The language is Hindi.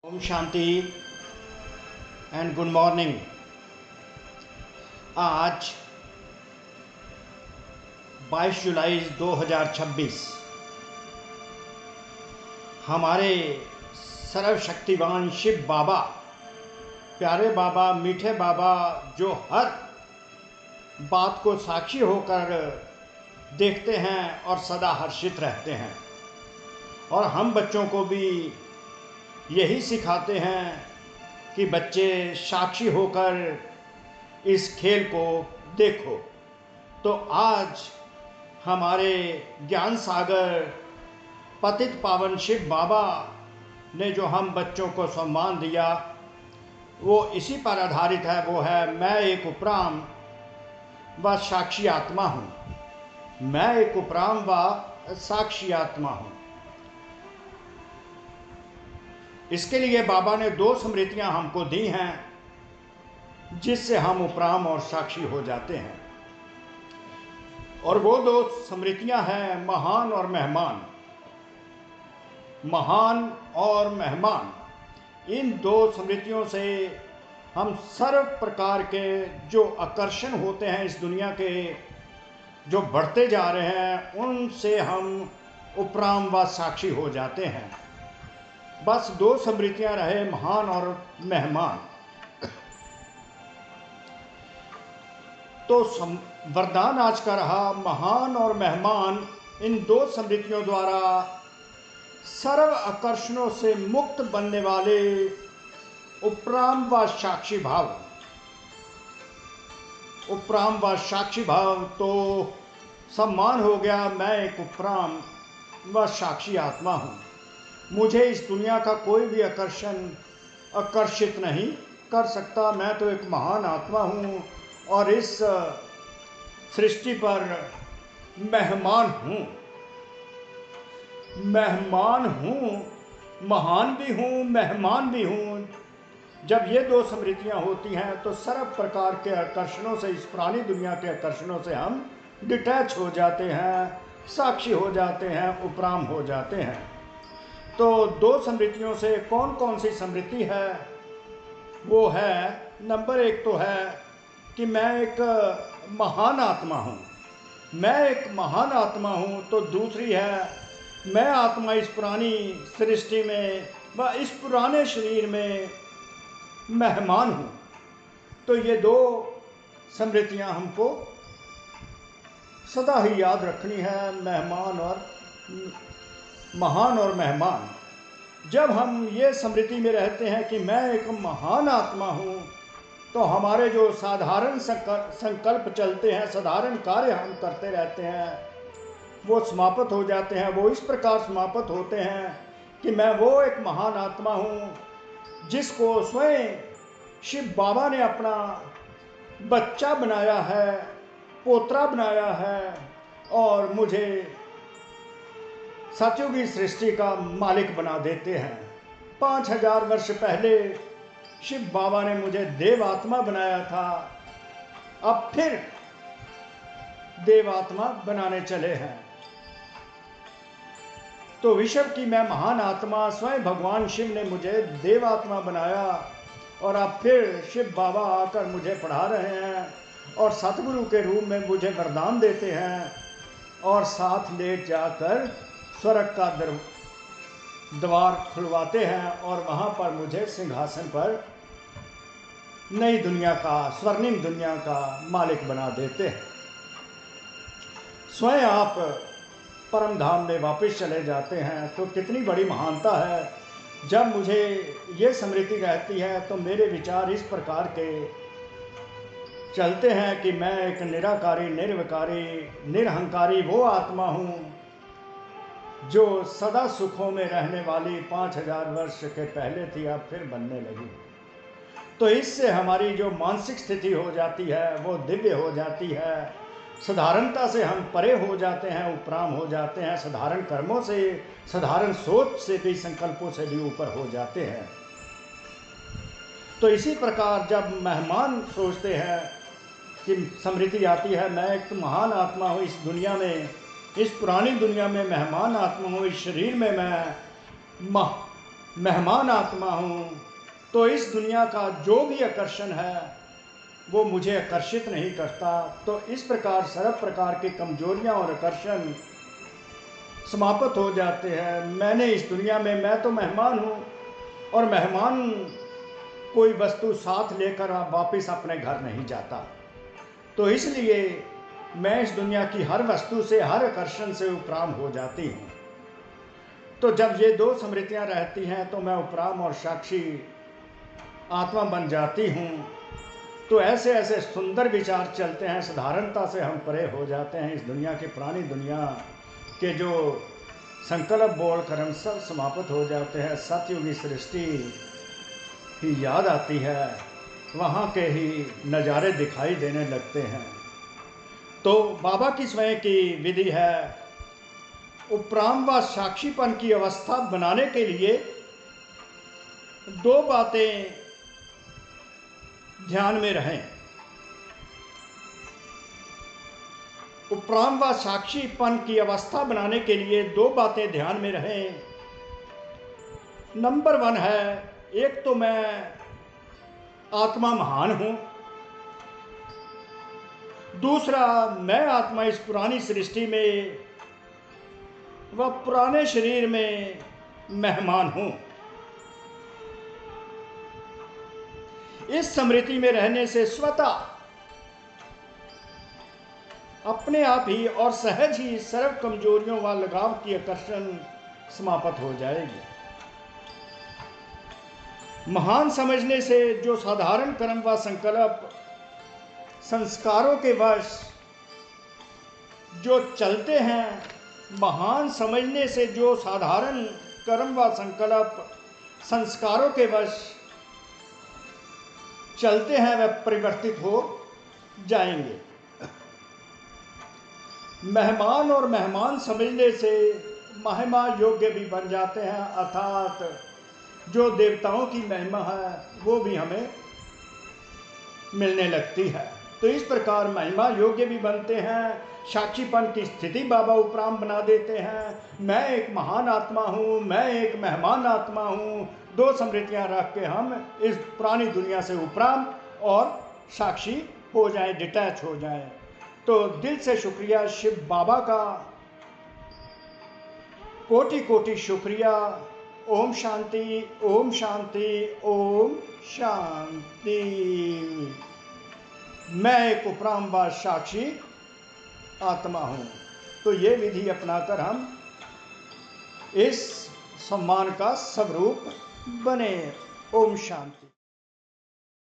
ओम शांति एंड गुड मॉर्निंग। आज 22 जुलाई 2026 हमारे सर्वशक्तिवान शिव बाबा, प्यारे बाबा, मीठे बाबा, जो हर बात को साक्षी होकर देखते हैं और सदा हर्षित रहते हैं, और हम बच्चों को भी यही सिखाते हैं कि बच्चे साक्षी होकर इस खेल को देखो। तो आज हमारे ज्ञान सागर पतित पावन शिव बाबा ने जो हम बच्चों को सम्मान दिया वो इसी पर आधारित है। वो है, मैं एक उपराम व साक्षी आत्मा हूँ। मैं एक उपराम व साक्षी आत्मा हूँ। इसके लिए बाबा ने 2 स्मृतियां हमको दी हैं जिससे हम उपराम और साक्षी हो जाते हैं, और वो 2 स्मृतियां हैं महान और मेहमान। महान और मेहमान, इन 2 स्मृतियों से हम सर्व प्रकार के जो आकर्षण होते हैं इस दुनिया के, जो बढ़ते जा रहे हैं, उनसे हम उपराम व साक्षी हो जाते हैं। बस 2 स्मृतियां रहे, महान और मेहमान। तो वरदान आज का रहा, महान और मेहमान इन 2 स्मृतियों द्वारा सर्व आकर्षणों से मुक्त बनने वाले उपराम व साक्षी भाव। उपराम व साक्षी भाव तो सम्मान हो गया। मैं एक उपराम व साक्षी आत्मा हूँ। मुझे इस दुनिया का कोई भी आकर्षित नहीं कर सकता। मैं तो एक महान आत्मा हूँ और इस सृष्टि पर मेहमान हूँ। मेहमान हूँ, महान भी हूँ, मेहमान भी हूँ। जब ये 2 स्मृतियाँ होती हैं तो सर्व प्रकार के आकर्षणों से, इस पुरानी दुनिया के आकर्षणों से हम डिटैच हो जाते हैं, साक्षी हो जाते हैं, उपराम हो जाते हैं। तो 2 स्मृतियों से कौन कौन सी स्मृति है? वो है, नंबर 1 तो है कि मैं एक महान आत्मा हूँ। मैं एक महान आत्मा हूँ। तो दूसरी है, मैं आत्मा इस पुरानी सृष्टि में व इस पुराने शरीर में मेहमान हूँ। तो ये 2 स्मृतियाँ हमको सदा ही याद रखनी है, मेहमान और महान और मेहमान। जब हम ये स्मृति में रहते हैं कि मैं एक महान आत्मा हूँ, तो हमारे जो साधारण संकल्प चलते हैं, साधारण कार्य हम करते रहते हैं, वो समाप्त हो जाते हैं। वो इस प्रकार समाप्त होते हैं कि मैं वो एक महान आत्मा हूँ जिसको स्वयं शिव बाबा ने अपना बच्चा बनाया है, पोतरा बनाया है, और मुझे सतयुगी सृष्टि का मालिक बना देते हैं। 5000 वर्ष पहले शिव बाबा ने मुझे देवात्मा बनाया था, अब फिर देवात्मा बनाने चले हैं। तो विश्व की मैं महान आत्मा, स्वयं भगवान शिव ने मुझे देवात्मा बनाया, और अब फिर शिव बाबा आकर मुझे पढ़ा रहे हैं और सतगुरु के रूप में मुझे वरदान देते हैं, और साथ ले जाकर स्वर्ग का द्वार खुलवाते हैं, और वहाँ पर मुझे सिंहासन पर नई दुनिया का, स्वर्णिम दुनिया का मालिक बना देते हैं। स्वयं आप परम धाम में वापस चले जाते हैं। तो कितनी बड़ी महानता है। जब मुझे ये स्मृति रहती है तो मेरे विचार इस प्रकार के चलते हैं कि मैं एक निराकारी, निर्विकारी, निरहंकारी वो आत्मा हूँ जो सदा सुखों में रहने वाली 5000 वर्ष के पहले थी, अब फिर बनने लगी। तो इससे हमारी जो मानसिक स्थिति हो जाती है वो दिव्य हो जाती है। साधारणता से हम परे हो जाते हैं, उपराम हो जाते हैं। साधारण कर्मों से, साधारण सोच से भी, संकल्पों से भी ऊपर हो जाते हैं। तो इसी प्रकार जब मेहमान सोचते हैं कि स्मृति आती है, मैं एक महान आत्मा हूँ इस दुनिया में, इस पुरानी दुनिया में मेहमान आत्मा हूँ, इस शरीर में मैं मेहमान आत्मा हूँ, तो इस दुनिया का जो भी आकर्षण है वो मुझे आकर्षित नहीं करता। तो इस प्रकार सर्व प्रकार की कमजोरियाँ और आकर्षण समाप्त हो जाते हैं। मैंने इस दुनिया में, मैं तो मेहमान हूँ, और मेहमान कोई वस्तु साथ लेकर वापस अपने घर नहीं जाता। तो इसलिए मैं इस दुनिया की हर वस्तु से, हर आकर्षण से उपराम हो जाती हूँ। तो जब ये दो स्मृतियाँ रहती हैं तो मैं उपराम और साक्षी आत्मा बन जाती हूँ। तो ऐसे ऐसे सुंदर विचार चलते हैं, साधारणता से हम परे हो जाते हैं। इस दुनिया की पुरानी दुनिया के जो संकल्प बोल कर्म सब समाप्त हो जाते हैं। सतयुगी सृष्टि ही याद आती है, वहाँ के ही नज़ारे दिखाई देने लगते हैं। तो बाबा की स्वयं की विधि है, उपराम व साक्षीपन की अवस्था बनाने के लिए दो बातें ध्यान में रहें। उपराम व साक्षीपन की अवस्था बनाने के लिए दो बातें ध्यान में रहें। नंबर 1 है, एक तो मैं आत्मा महान हूं, दूसरा मैं आत्मा इस पुरानी सृष्टि में व पुराने शरीर में मेहमान हूं। इस स्मृति में रहने से स्वतः अपने आप ही और सहज ही सर्व कमजोरियों व लगाव की आकर्षण समाप्त हो जाएगी। महान समझने से जो साधारण कर्म व संकल्प संस्कारों के वश जो चलते हैं, महान समझने से जो साधारण कर्म व संकल्प संस्कारों के वश चलते हैं वह परिवर्तित हो जाएंगे। मेहमान और मेहमान समझने से महिमा योग्य भी बन जाते हैं, अर्थात जो देवताओं की महिमा है वो भी हमें मिलने लगती है। तो इस प्रकार महिमा योग्य भी बनते हैं। साक्षीपन की स्थिति बाबा उपराम बना देते हैं। मैं एक महान आत्मा हूँ, मैं एक मेहमान आत्मा हूँ। दो स्मृतियाँ रख के हम इस पुरानी दुनिया से उपराम और साक्षी हो जाए, डिटैच हो जाए। तो दिल से शुक्रिया शिव बाबा का, कोटि कोटि शुक्रिया। ओम शांति, ओम शांति, ओम शांति। मैं एक उपराम व साक्षी आत्मा हूँ। तो ये विधि अपनाकर हम इस सम्मान का स्वरूप बने। ओम शांति।